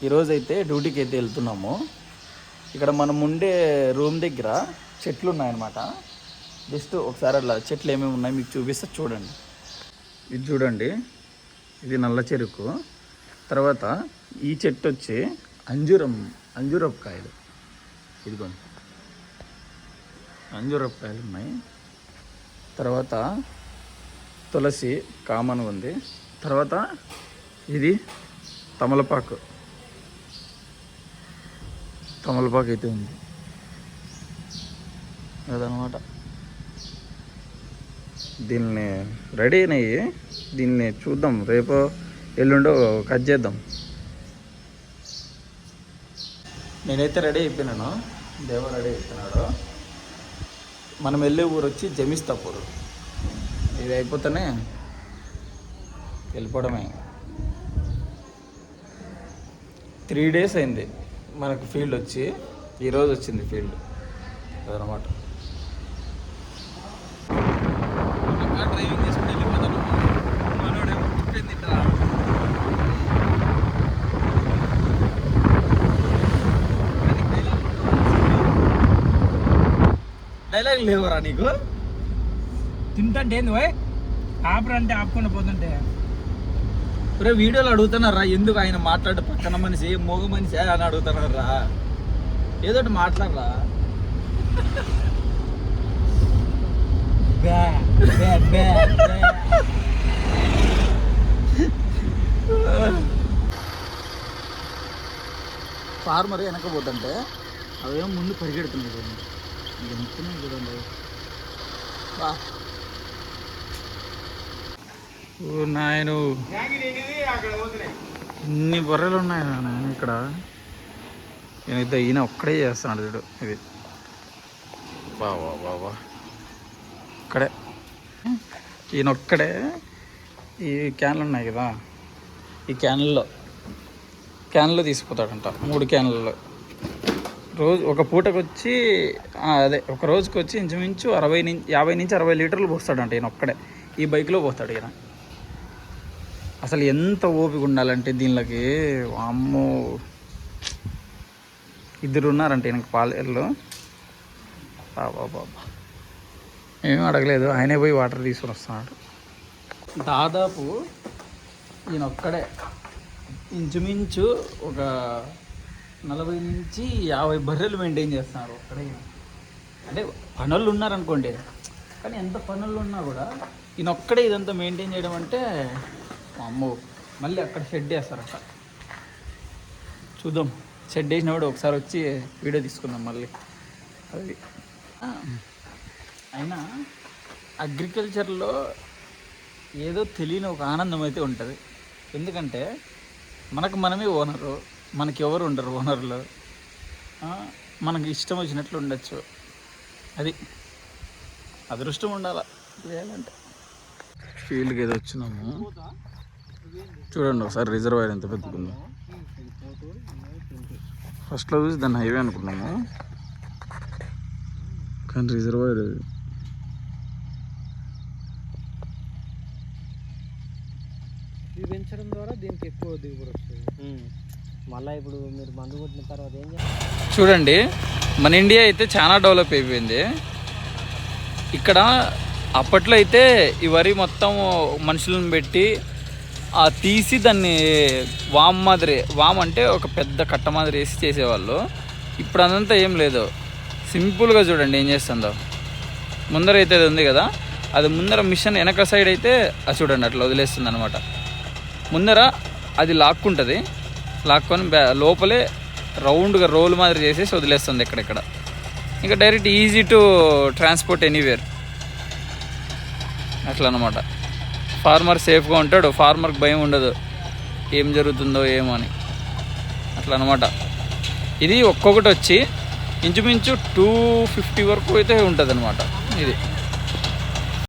ఈరోజు అయితే డ్యూటీకి అయితే వెళ్తున్నాము. ఇక్కడ మనం ఉండే రూమ్ దగ్గర చెట్లు ఉన్నాయన్నమాట. జస్ట్ ఒకసారి అట్లా చెట్లు ఏమేమి ఉన్నాయి మీకు చూపిస్తే చూడండి. ఇది చూడండి, ఇది నల్ల చెరుకు. తర్వాత ఈ చెట్టు వచ్చి అంజూరపకాయలు. ఇదిగోండి, అంజూరపకాయలు ఉన్నాయి. తర్వాత తులసి కామన్ ఉంది. తర్వాత ఇది తమలపాకు అయితే ఉంది అదనమాట. దీన్ని రెడీ అయినాయి, దీన్ని చూద్దాం, రేపు ఎల్లుండో కట్ చేద్దాం. నేనైతే రెడీ అయిపోయినాను, దేవ రెడీ అయిపోయినాడు. మనం వెళ్ళే ఊరు వచ్చి జమిస్తాపూర్. ఇది అయిపోతేనే వెళ్ళిపోవడమే. 3 days అయింది మనకు ఫీల్డ్ వచ్చి, ఈరోజు వచ్చింది ఫీల్డ్ అదనమాట. డ్రైవింగ్ చేసుకుని వెళ్ళిపోతాను. డైలాగ్ లేవరా నీకు? తింటే ఏంది పోయ్ ఆపరంటే ఆపుకుండా పోతుంటే రే వీడియోలో అడుగుతున్నారా ఎందుకు ఆయన మాట్లాడు, పక్కన మనిషి మోగ మనిషి అని అడుగుతున్నారా? ఏదోటి మాట్లాడరా. ఫార్మర్ వెనకపోతుంటే అవేమో ముందు పరిగెడుతున్నాయి చూడండి, ఎంతున్నాయి చూడండి. నాయను ఇన్ని బర్రెలు ఉన్నాయి నాయన ఇక్కడ. నేనైతే ఈయన ఒక్కడే చేస్తున్నాడు చూడు. ఇది బావా ఇక్కడే ఈయన ఒక్కడే. ఈ క్యాన్లు ఉన్నాయి కదా, ఈ క్యాన్లో తీసుకుపోతాడంట. 3 క్యాన్లలో రోజు ఒక పూటకు వచ్చి ఒక రోజుకి వచ్చి ఇంచుమించు 50 నుంచి 60 లీటర్లు పోస్తాడంట ఈయన ఒక్కడే. ఈ బైక్లో పోతాడు ఈయన. అసలు ఎంత ఓపిక ఉండాలంటే దీనికి, అమ్మో 2 ఉన్నారంటే ఈయనకి పాలేళ్ళు. బాబా ఏమీ అడగలేదు, ఆయనే పోయి వాటర్ తీసుకొని వస్తున్నాడు. దాదాపు ఈయన ఒక్కడే ఇంచుమించు ఒక 40 నుంచి 50 బర్రెలు మెయింటైన్ చేస్తున్నారు ఒక్కడే. అంటే పనులు ఉన్నారనుకోండి, కానీ ఎంత పనులు ఉన్నా కూడా ఈయన ఒక్కడే ఇదంతా మెయింటైన్ చేయడం అంటే అమ్మో. మళ్ళీ అక్కడ షెడ్ వేస్తారట, చూద్దాం. షెడ్ వేసినప్పుడు ఒకసారి వచ్చి వీడియో తీసుకుందాం మళ్ళీ. అది అయినా అగ్రికల్చర్లో ఏదో తెలియని ఒక ఆనందం అయితే ఉంటుంది. ఎందుకంటే మనమే ఓనరు, మనకి ఎవరు ఉండరు ఓనర్లు. మనకి ఇష్టం వచ్చినట్లు ఉండొచ్చు. అది అదృష్టం ఉండాలి చేయాలంటే. ఫీల్డ్కి ఏదో వచ్చినాము చూడండి ఒకసారి. రిజర్వాయర్ ఎంత పెద్దకుందో. ఫస్ట్లో చూసి దాన్ని హైవే అనుకున్నాము, కానీ రిజర్వాయర్. ఇది పెంచడం ద్వారా దీనికి ఎక్కువ దిగుబడి వస్తుంది. మళ్ళీ ఇప్పుడు మీరు మందు కొట్టిన తర్వాత ఏం చేస్తారు చూడండి. మన ఇండియా అయితే చాలా డెవలప్ అయిపోయింది. ఇక్కడ అప్పట్లో అయితే ఈ వరి మొత్తం మనుషులను పెట్టి తీసి దాన్ని వామ్ అంటే ఒక పెద్ద కట్ట మాదిరి వేసి చేసేవాళ్ళు. ఇప్పుడు అదంతా ఏం లేదు, సింపుల్గా చూడండి ఏం చేస్తుందో. ముందర అయితే అది ఉంది కదా, అది ముందర మిషన్ వెనక సైడ్ అయితే అది చూడండి అట్లా వదిలేస్తుంది అనమాట. ముందర అది లాక్కుంటుంది, లాక్కొని లోపలే రౌండ్గా రోల్ మాదిరి చేసేసి వదిలేస్తుంది ఎక్కడెక్కడ. ఇంకా direct easy to transport anywhere అట్లా అనమాట. ఫార్మర్ సేఫ్గా ఉంటాడు, ఫార్మర్కి భయం ఉండదు ఏం జరుగుతుందో ఏమో అని, అట్లా అనమాట. ఇది ఒక్కొక్కటి వచ్చి ఇంచుమించు 250 వరకు అయితే ఉంటుంది అనమాట ఇది.